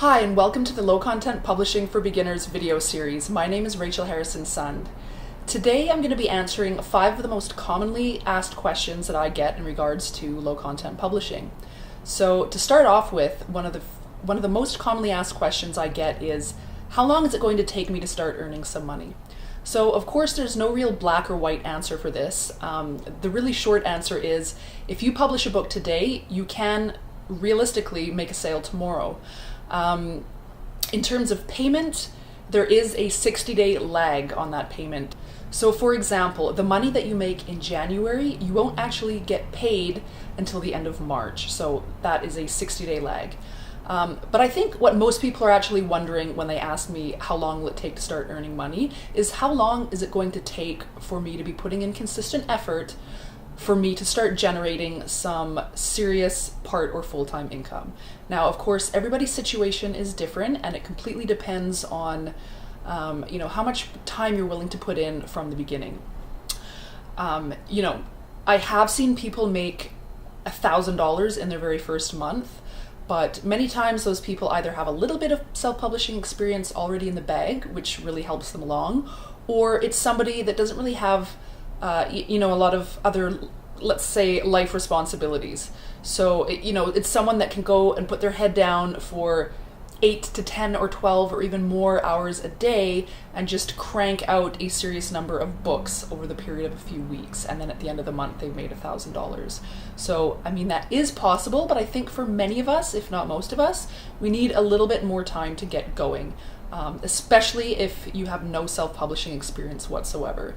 Hi, and welcome to the Low Content Publishing for Beginners video series. My name is Rachel Harrison-Sund. Today I'm going to be answering 5 of the most commonly asked questions that I get in regards to low content publishing. So to start off with, one of the most commonly asked questions I get is, how long is it going to take me to start earning some money? So of course there's no real black or white answer for this. The really short answer is, if you publish a book today, you can realistically make a sale tomorrow. In terms of payment, there is a 60-day lag on that payment. So for example, the money that you make in January, you won't actually get paid until the end of March. So that is a 60-day lag. But I think what most people are actually wondering when they ask me how long will it take to start earning money is, how long is it going to take for me to be putting in consistent effort for me to start generating some serious part or full-time income. Now, of course, everybody's situation is different, and it completely depends on how much time you're willing to put in from the beginning. I have seen people make $1,000 in their very first month, but many times those people either have a little bit of self-publishing experience already in the bag, which really helps them along, or it's somebody that doesn't really have a lot of other, let's say, life responsibilities. So, it's someone that can go and put their head down for 8 to 10 or 12 or even more hours a day and just crank out a serious number of books over the period of a few weeks. And then at the end of the month, they've made $1,000. So, that is possible, but I think for many of us, if not most of us, we need a little bit more time to get going, especially if you have no self-publishing experience whatsoever.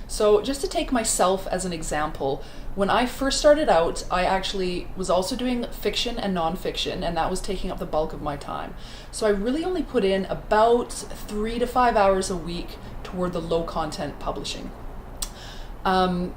So just to take myself as an example, when I first started out, I actually was also doing fiction and nonfiction, and that was taking up the bulk of my time. So I really only put in about 3 to 5 hours a week toward the low content publishing. In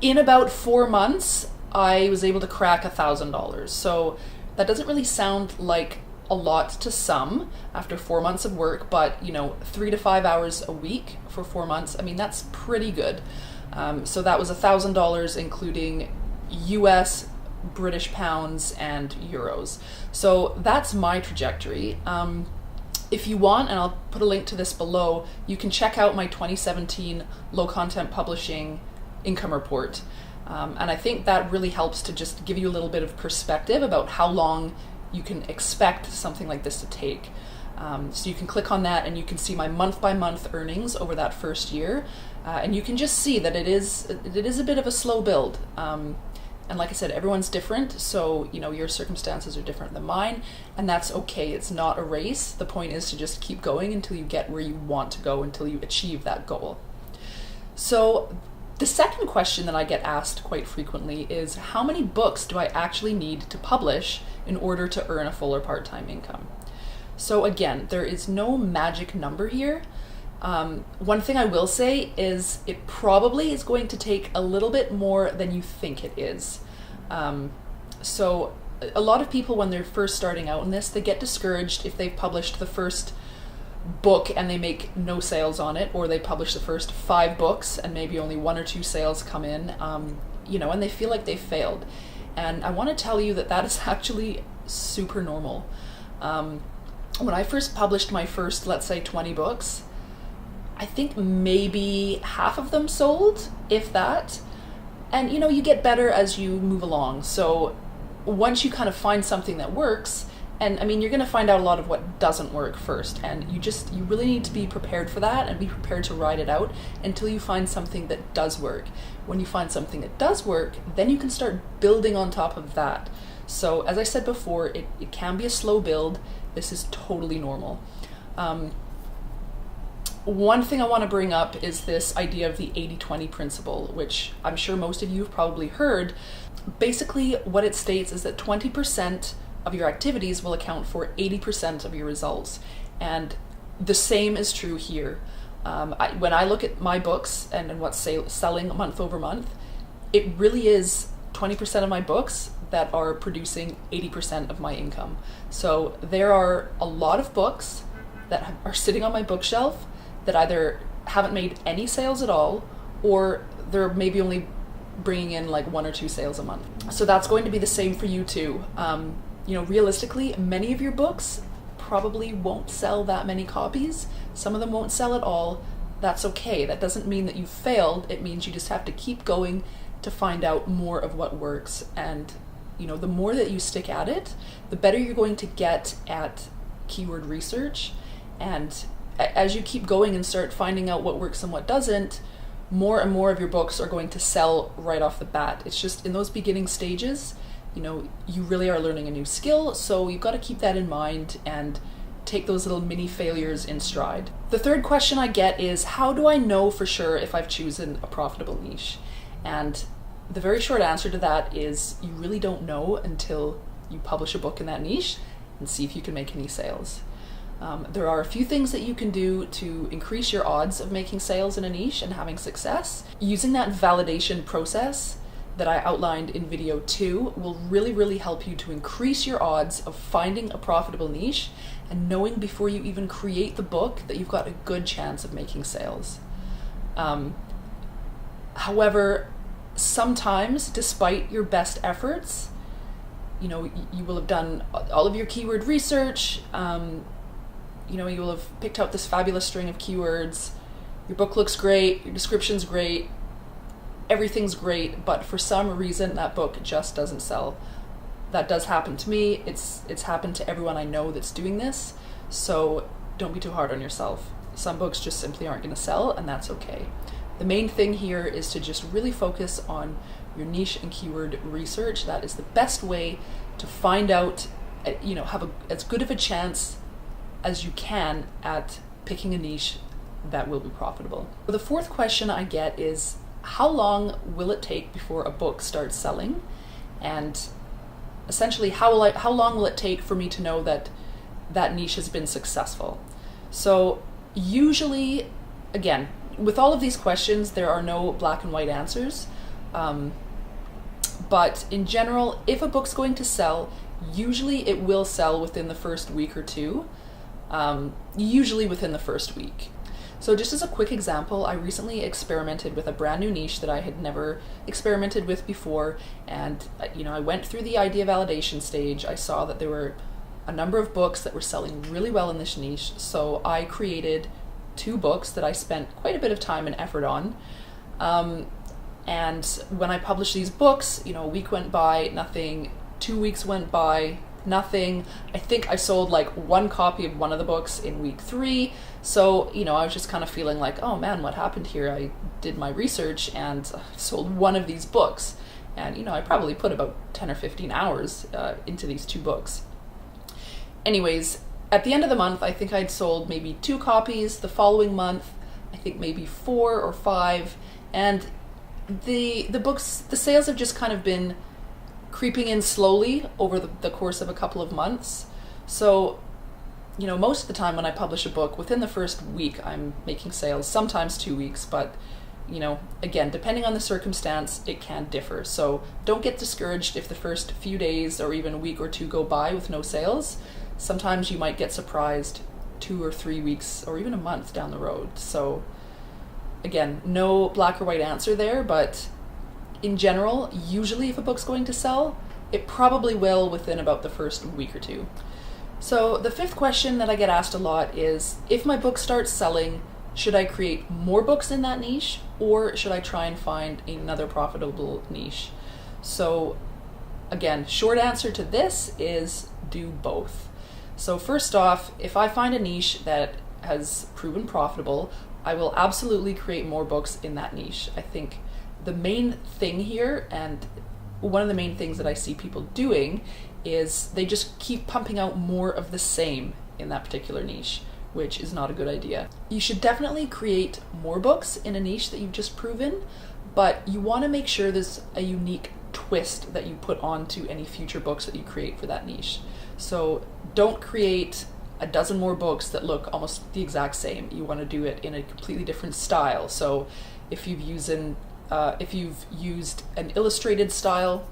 about 4 months, I was able to crack $1,000. So that doesn't really sound like a lot to some after 4 months of work, but 3 to 5 hours a week for 4 months, that's pretty good. So that was $1,000 including US, British pounds, and euros. So that's my trajectory. If you want, and I'll put a link to this below, you can check out my 2017 low content publishing income report. And I think that really helps to just give you a little bit of perspective about how long you can expect something like this to take. So you can click on that and you can see my month-by-month earnings over that first year. And you can just see that it is a bit of a slow build. And like I said, everyone's different, so your circumstances are different than mine, and that's okay. It's not a race. The point is to just keep going until you get where you want to go, until you achieve that goal. So the second question that I get asked quite frequently is, how many books do I actually need to publish in order to earn a full or part-time income? So again, there is no magic number here. One thing I will say is it probably is going to take a little bit more than you think it is. So a lot of people, when they're first starting out in this, they get discouraged if they've published the first book and they make no sales on it, or they publish the first 5 books and maybe only 1 or 2 sales come in, and they feel like they've failed. And I want to tell you that that is actually super normal. When I first published my first, let's say, 20 books, I think maybe half of them sold, if that. And you get better as you move along. So once you kind of find something that works, and you're going to find out a lot of what doesn't work first, and you really need to be prepared for that and be prepared to ride it out until you find something that does work. When you find something that does work, then you can start building on top of that. So as I said before, it can be a slow build. This is totally normal. One thing I want to bring up is this idea of the 80-20 principle, which I'm sure most of you have probably heard. Basically, what it states is that 20% of your activities will account for 80% of your results. And the same is true here. When I look at my books and what's selling month over month, it really is 20% of my books that are producing 80% of my income. So there are a lot of books that are sitting on my bookshelf that either haven't made any sales at all, or they're maybe only bringing in like 1 or 2 sales a month. So that's going to be the same for you too. Realistically, many of your books probably won't sell that many copies. Some of them won't sell at all. That's okay. That doesn't mean that you failed. It means you just have to keep going to find out more of what works. And the more that you stick at it, the better you're going to get at keyword research. And as you keep going and start finding out what works and what doesn't, more and more of your books are going to sell right off the bat. It's just in those beginning stages, you really are learning a new skill, so you've got to keep that in mind and take those little mini failures in stride. The third question I get is, how do I know for sure if I've chosen a profitable niche? And the very short answer to that is you really don't know until you publish a book in that niche and see if you can make any sales. There are a few things that you can do to increase your odds of making sales in a niche and having success. Using that validation process that I outlined in video 2 will really, really help you to increase your odds of finding a profitable niche and knowing before you even create the book that you've got a good chance of making sales. However, sometimes, despite your best efforts, you will have done all of your keyword research, you will have picked out this fabulous string of keywords, your book looks great, your description's great, everything's great, but for some reason that book just doesn't sell. That does happen to me. It's happened to everyone I know that's doing this, so don't be too hard on yourself. Some books just simply aren't going to sell, and that's okay. The main thing here is to just really focus on your niche and keyword research. That is the best way to find out, have as good of a chance as you can at picking a niche that will be profitable. The fourth question I get is, how long will it take before a book starts selling? And essentially, how long will it take for me to know that that niche has been successful? So usually, again, with all of these questions, there are no black and white answers. But in general, if a book's going to sell, usually it will sell within the first week or two, usually within the first week. So just as a quick example, I recently experimented with a brand new niche that I had never experimented with before. And, I went through the idea validation stage. I saw that there were a number of books that were selling really well in this niche. So I created 2 books that I spent quite a bit of time and effort on. And when I published these books, a week went by, nothing. 2 weeks went by, nothing. I think I sold like 1 copy of one of the books in week 3. So, I was just kind of feeling like, oh man, what happened here? I did my research and sold one of these books. And, I probably put about 10 or 15 hours into these 2 books. Anyways, at the end of the month, I think I'd sold maybe 2 copies. The following month, I think maybe 4 or 5. And the books, the sales have just kind of been creeping in slowly over the course of a couple of months. So, most of the time when I publish a book, within the first week I'm making sales, sometimes 2 weeks, but, again, depending on the circumstance, it can differ. So don't get discouraged if the first few days or even a week or 2 go by with no sales. Sometimes you might get surprised 2 or 3 weeks or even a month down the road. So again, no black or white answer there, but in general, usually if a book's going to sell, it probably will within about the first week or 2. So the 5th question that I get asked a lot is, if my book starts selling, should I create more books in that niche, or should I try and find another profitable niche? So again, short answer to this is do both. So first off, if I find a niche that has proven profitable, I will absolutely create more books in that niche. I think the main thing here, and one of the main things that I see people doing, is they just keep pumping out more of the same in that particular niche, which is not a good idea. You should definitely create more books in a niche that you've just proven, but you want to make sure there's a unique twist that you put onto any future books that you create for that niche. So don't create a dozen more books that look almost the exact same. You want to do it in a completely different style. So if you've used an illustrated style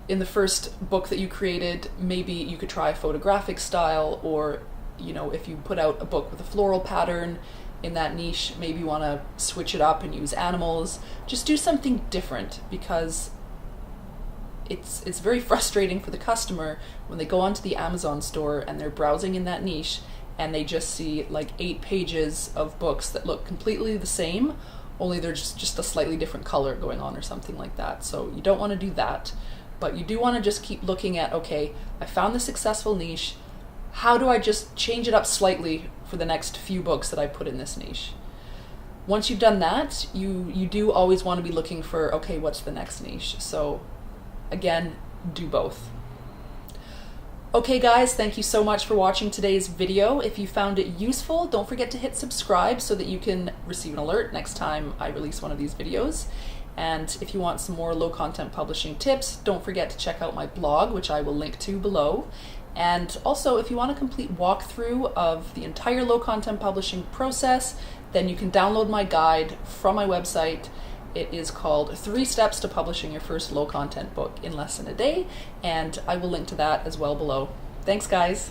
in the first book that you created, maybe you could try a photographic style, or if you put out a book with a floral pattern in that niche, maybe you want to switch it up and use animals. Just do something different, because it's very frustrating for the customer when they go onto the Amazon store and they're browsing in that niche and they just see like 8 pages of books that look completely the same, only there's just a slightly different color going on or something like that. So you don't want to do that, but you do want to just keep looking at, okay, I found the successful niche, how do I just change it up slightly for the next few books that I put in this niche? Once you've done that, you do always want to be looking for, okay, what's the next niche? So again, do both. Okay guys, thank you so much for watching today's video. If you found it useful, don't forget to hit subscribe so that you can receive an alert next time I release one of these videos. And if you want some more low content publishing tips, don't forget to check out my blog, which I will link to below. And also, if you want a complete walkthrough of the entire low content publishing process, then you can download my guide from my website. It is called 3 Steps to Publishing Your First Low Content Book in Less Than a Day, and I will link to that as well below. Thanks guys!